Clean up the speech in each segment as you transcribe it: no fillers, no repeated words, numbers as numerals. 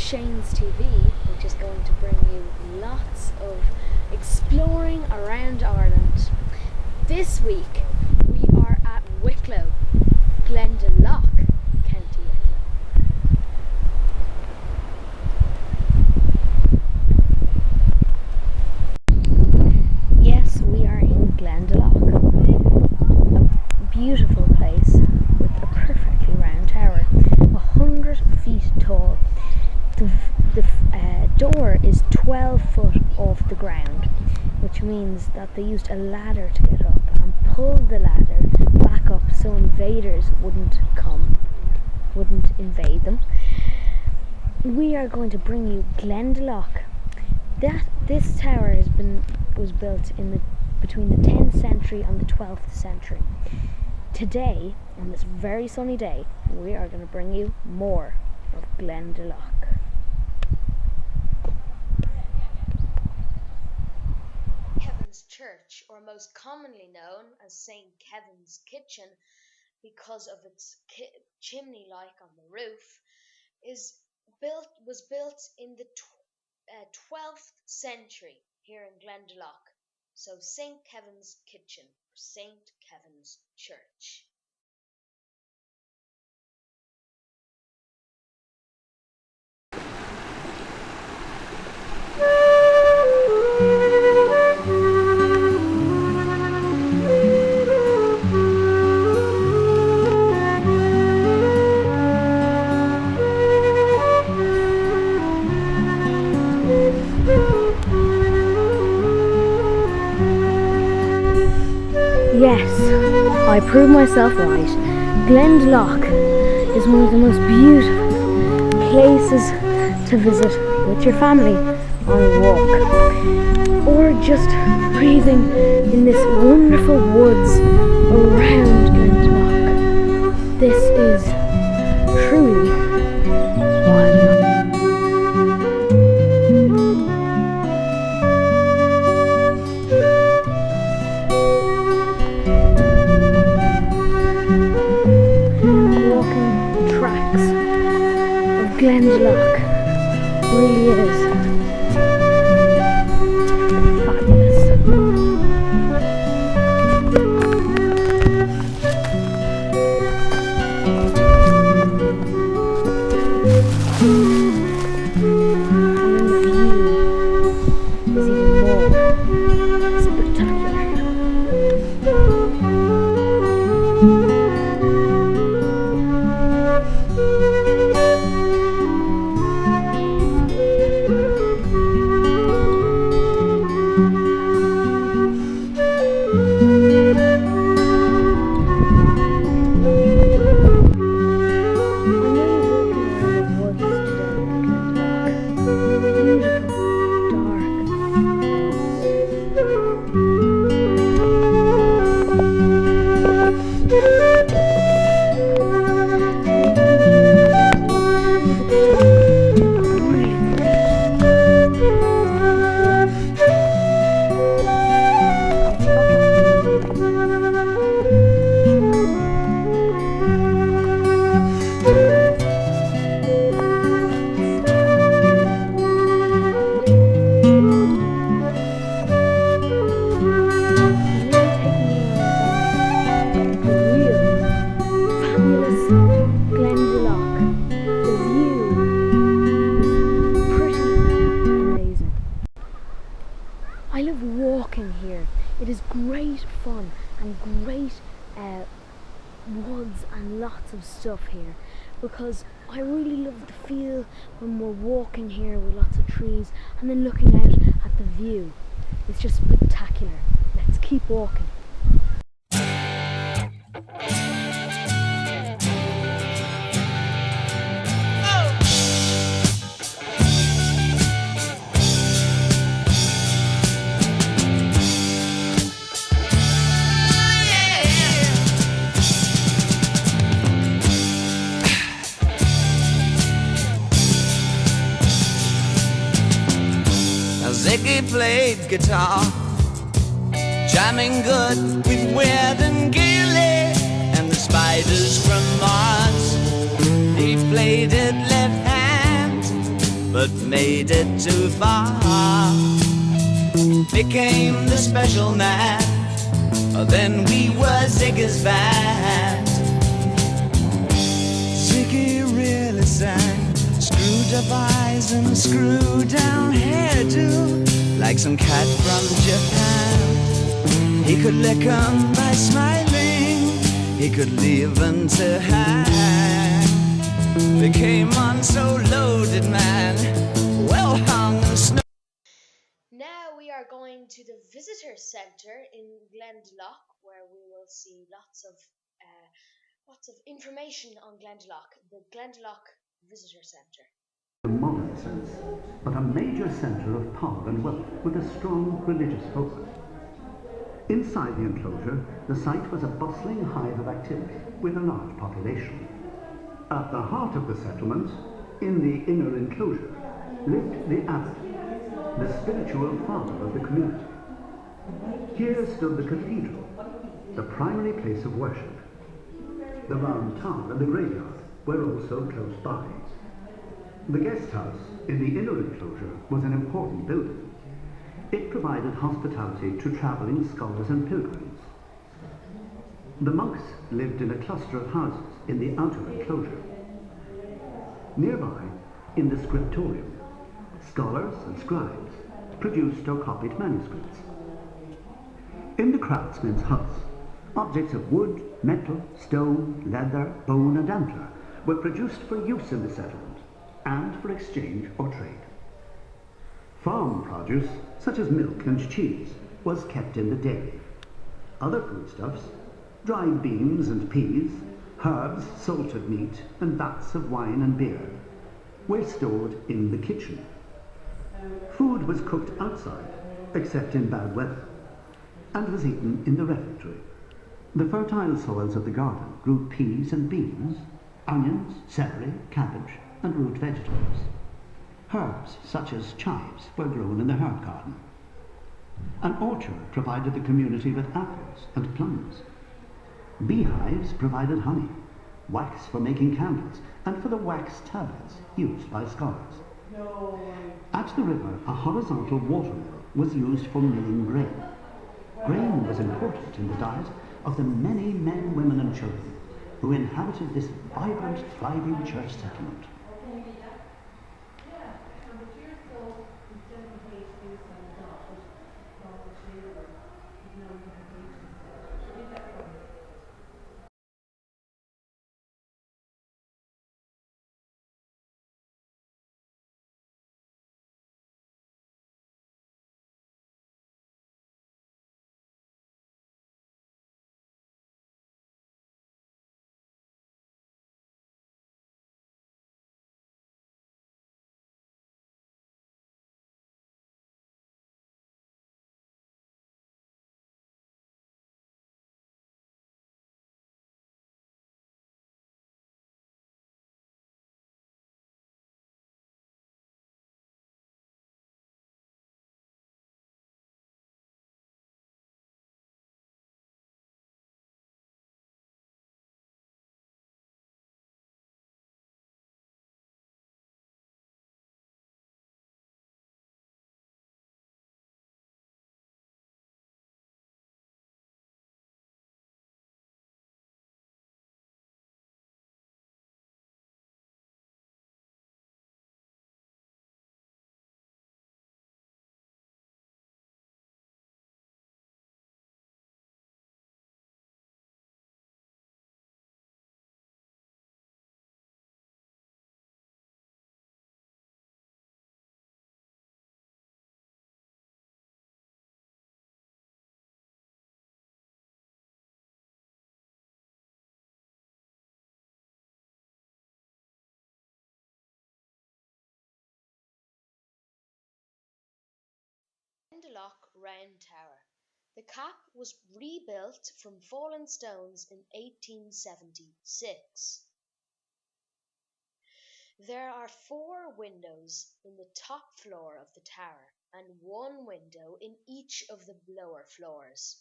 Shane's TV, which is going to bring you lots of exploring around Ireland. This week we are at Wicklow, Glendalough, County Wicklow. Yes, we are in Glendalough, a beautiful place with a perfectly round tower, 100 feet tall. The door is 12 foot off the ground, which means that they used a ladder to get up and pulled the ladder back up so invaders wouldn't invade them. We are going to bring you Glendalough. This tower was built between the 10th century and the 12th century. Today, on this very sunny day, we are going to bring you more of Glendalough. Kevin's Church, or most commonly known as St. Kevin's Kitchen because of its chimney-like on the roof, was built in the 12th century here in Glendalough. So St. Kevin's Kitchen, or St. Kevin's Church. Yes, I proved myself right. Glendalough is one of the most beautiful places to visit with your family on a walk, or just breathing in this wonderful woods around Glendalough. This is truly wild. Glendalough really is fabulous. And then the view is even more spectacular. I love walking here. It is great fun and great woods and lots of stuff here, because I really love the feel when we're walking here with lots of trees and then looking out at the view. It's just spectacular. Let's keep walking. Ziggy played guitar, jamming good with Weird and Gilly and the Spiders from Mars. He played it left hand but made it too far. Became the special man, then we were Ziggy's band. Ziggy really sang, screwed up eyes and screwed down hairdo, like some cat from Japan. He could lick 'em by smiling, he could leave 'em to hang. They came on so loaded, man, well hung and snow. Now we are going to the visitor centre in Glendalough, where we will see lots of information on Glendalough, the Glendalough Visitor Centre. A modern sense, but a major centre of power and wealth with a strong religious focus. Inside the enclosure, the site was a bustling hive of activity with a large population. At the heart of the settlement, in the inner enclosure, lived the abbot, the spiritual father of the community. Here stood the cathedral, the primary place of worship. The round tower and the graveyard were also close by. The guest house in the inner enclosure was an important building. It provided hospitality to travelling scholars and pilgrims. The monks lived in a cluster of houses in the outer enclosure. Nearby, in the scriptorium, scholars and scribes produced or copied manuscripts. In the craftsman's house, objects of wood, metal, stone, leather, bone and antler were produced for use in the settlement and for exchange or trade. Farm produce, such as milk and cheese, was kept in the dairy. Other foodstuffs, dried beans and peas, herbs, salted meat, and vats of wine and beer, were stored in the kitchen. Food was cooked outside, except in bad weather, and was eaten in the refectory. The fertile soils of the garden grew peas and beans, onions, celery, cabbage, and root vegetables. Herbs such as chives were grown in the herb garden. An orchard provided the community with apples and plums. Beehives provided honey, wax for making candles, and for the wax tablets used by scholars. At the river, a horizontal watermill was used for milling grain. Grain was important in the diet of the many men, women and children who inhabited this vibrant, thriving church settlement. Glendalough Round Tower. The cap was rebuilt from fallen stones in 1876. There are 4 windows in the top floor of the tower and 1 window in each of the lower floors.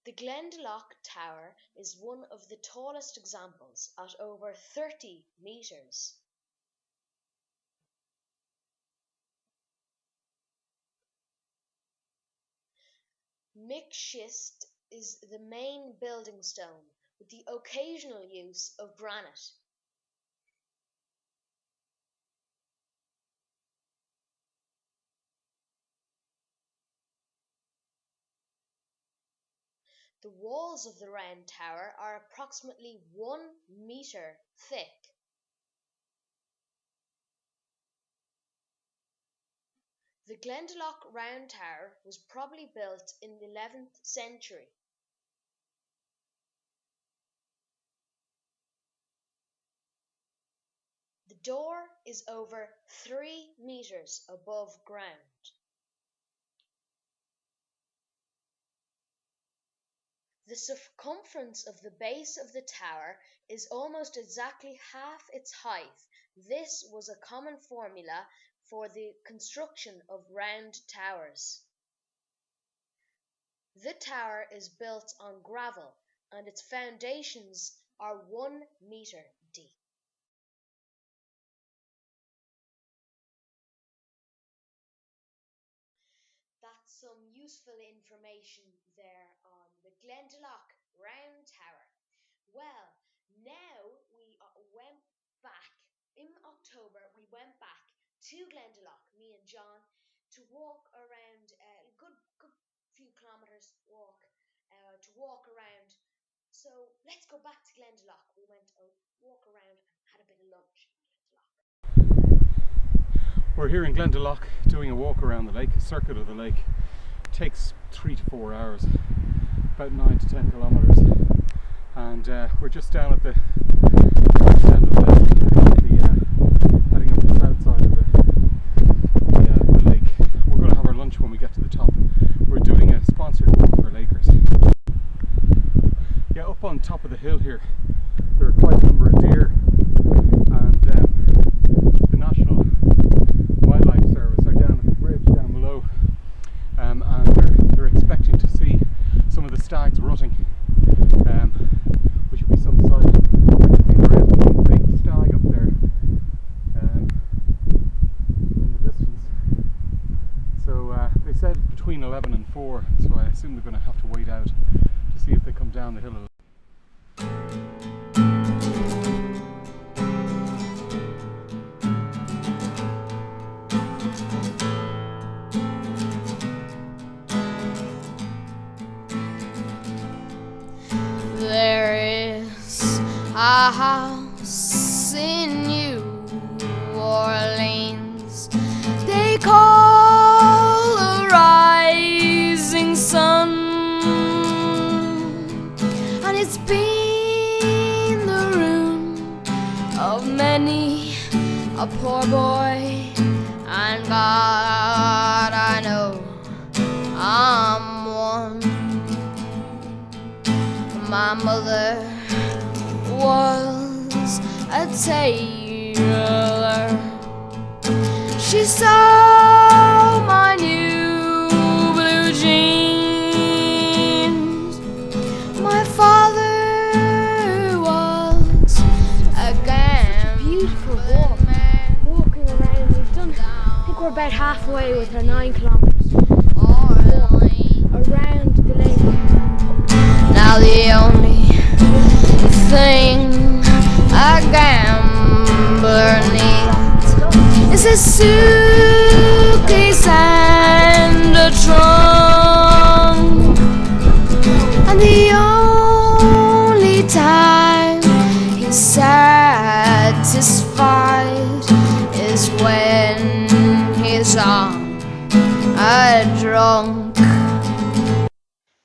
The Glendalough Tower is one of the tallest examples at over 30 metres. Mixed schist is the main building stone, with the occasional use of granite. The walls of the round tower are approximately 1 metre thick. The Glendalough Round Tower was probably built in the 11th century. The door is over 3 metres above ground. The circumference of the base of the tower is almost exactly half its height. This was a common formula for the construction of round towers. The tower is built on gravel and its foundations are 1 metre deep. That's some useful information there on the Glendalough Round Tower. Well, now we went back, in October we went back to Glendalough, me and John, to walk around a good few kilometres to walk around. So let's go back to Glendalough. We went a walk around and had a bit of lunch in Glendalough. We're here in Glendalough doing a walk around the lake, a circuit of the lake. It takes 3 to 4 hours, about 9 to 10 kilometres, and we're just down at the end of heading up the south side of the lake. We're going to have our lunch when we get to the top. We're doing a sponsored walk for Lakers. Yeah, up on top of the hill here there are quite a number of deer, and the National Wildlife Service are down at the bridge down below, and they're expecting to see some of the stags rutting, which will be some sight. There is one big stag up there in the distance. So they said between 11 and 4, so I assume they're going to have to wait out to see if they come down the hill. There is a house in New Orleans they call a rising sun, and it's been the ruin of many a poor boy, and God, I know I'm one. My mother was a tailor. She saw my new blue jeans. My father was a gambler. Beautiful walk. Walking around. We've done, I think we're about halfway with our 9 kilometres. Around the lake. Now the only thing a gambler needs is a suitcase and a trunk, and the only time he's satisfied is when he's on a drunk.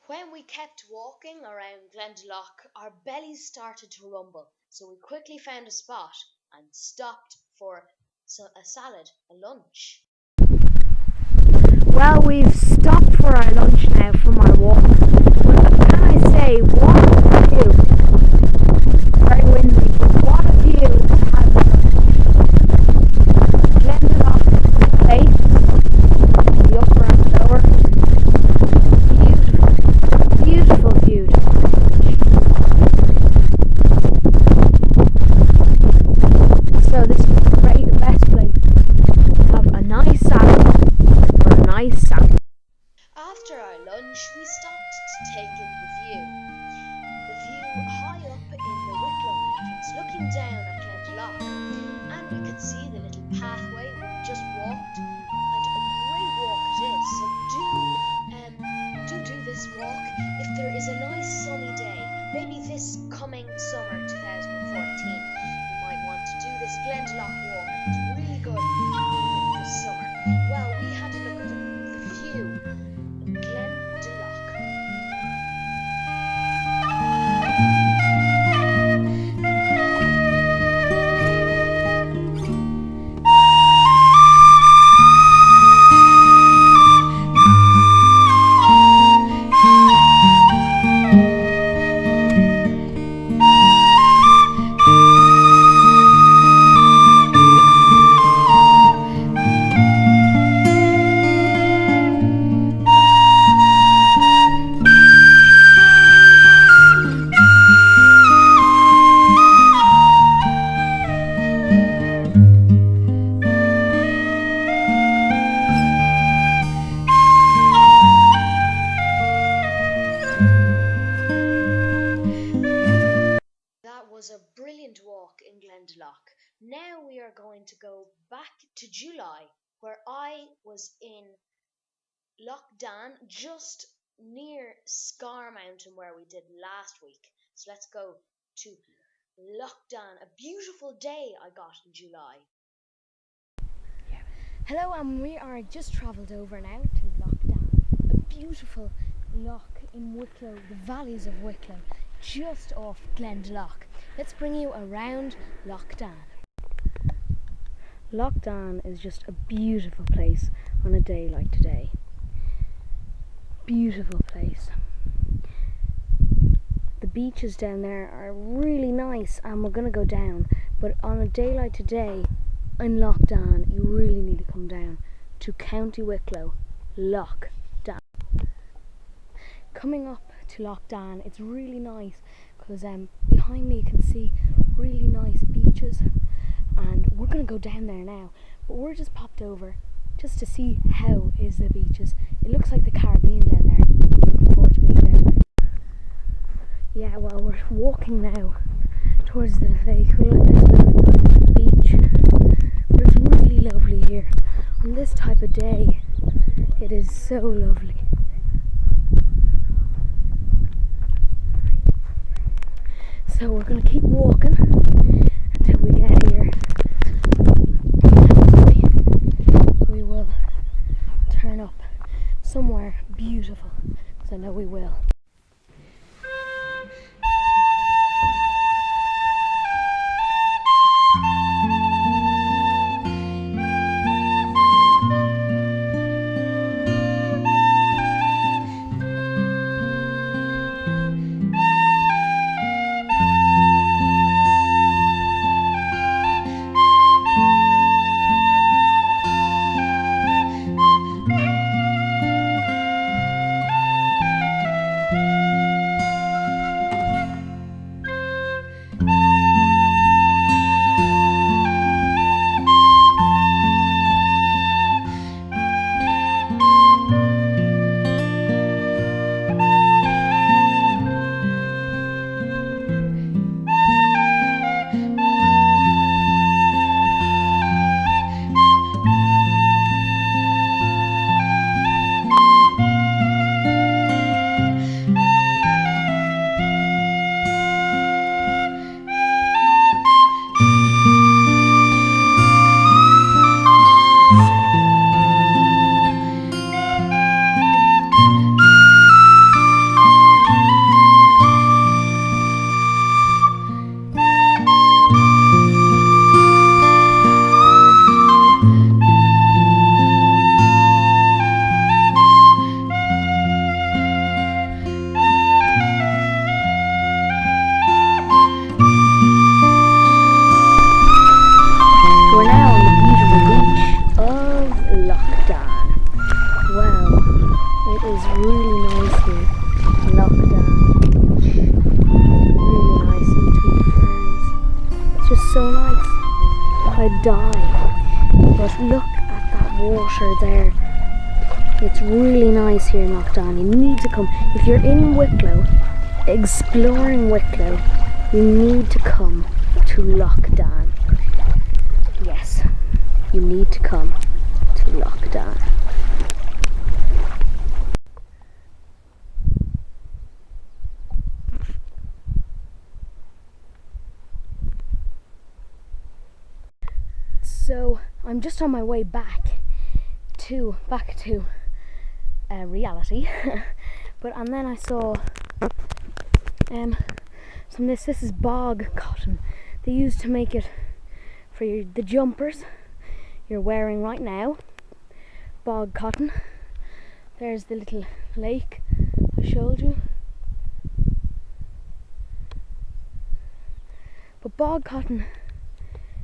When we kept walking around Glendalough, our bellies started to rumble, so we quickly found a spot and stopped for a salad, a lunch. Well, we've stopped for our lunch now from our walk. But can I say, what a view! Very windy, but what a view it has of Glendalough Lake, the upper and lower. Beautiful view. So this is the best place to have a nice salad or a nice salad. After our lunch, we stopped Glendalough walk. It's really good in the summer. Well, we had a look at the view in Glendalough. That was a brilliant walk in Glendalough. Now we are going to go back to July, where I was in Lough Dan, just near Scar Mountain, where we did last week. So let's go to Lough Dan. A beautiful day I got in July. Hello, and we are just travelled over now to Lough Dan, a beautiful loch in Wicklow, the valleys of Wicklow, just off Glendalough. Let's bring you around Lough Dan. Lough Dan is just a beautiful place on a day like today. Beautiful place. The beaches down there are really nice, and we're going to go down, but on a day like today in Lough Dan, you really need to come down to County Wicklow, Lough Dan. Coming up to Lough Dan, it's really nice because behind me you can see really nice beaches, and we're going to go down there now, but we're just popped over just to see how is the beaches. It looks like the Caribbean down there. I'm looking forward to being there. Yeah, well, we're walking now towards the lake. Look at this little beach, but it's really lovely here on this type of day. It is so lovely. So we're going to keep walking until we get here. Hopefully we will turn up somewhere beautiful, because I know we will. But look at that water there. It's really nice here in Lough Dan. You need to come. If you're in Wicklow, exploring Wicklow, you need to come to Lough Dan. Yes, you need to come to Lough Dan. So I'm just on my way back to reality. And then I saw some of this is bog cotton. They used to make it for the jumpers you're wearing right now. Bog cotton. There's the little lake I showed you. But bog cotton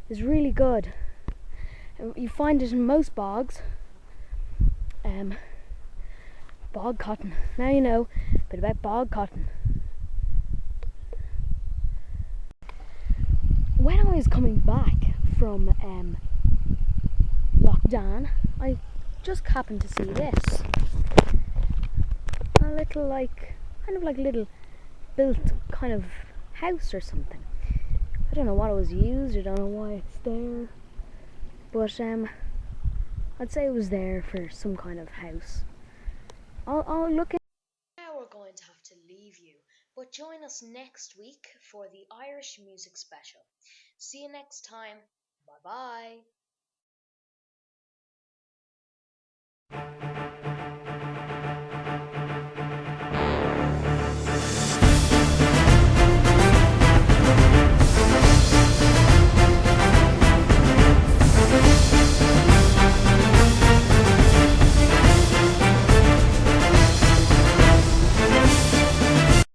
is really good. You find it in most bogs. Bog cotton. Now you know a bit about bog cotton. When I was coming back from Lough Dan, I just happened to see this. A little little built kind of house or something. I don't know what it was used, I don't know why it's there. But I'd say it was there for some kind of house. I'll look at. Now we're going to have to leave you, but join us next week for the Irish Music Special. See you next time. Bye bye.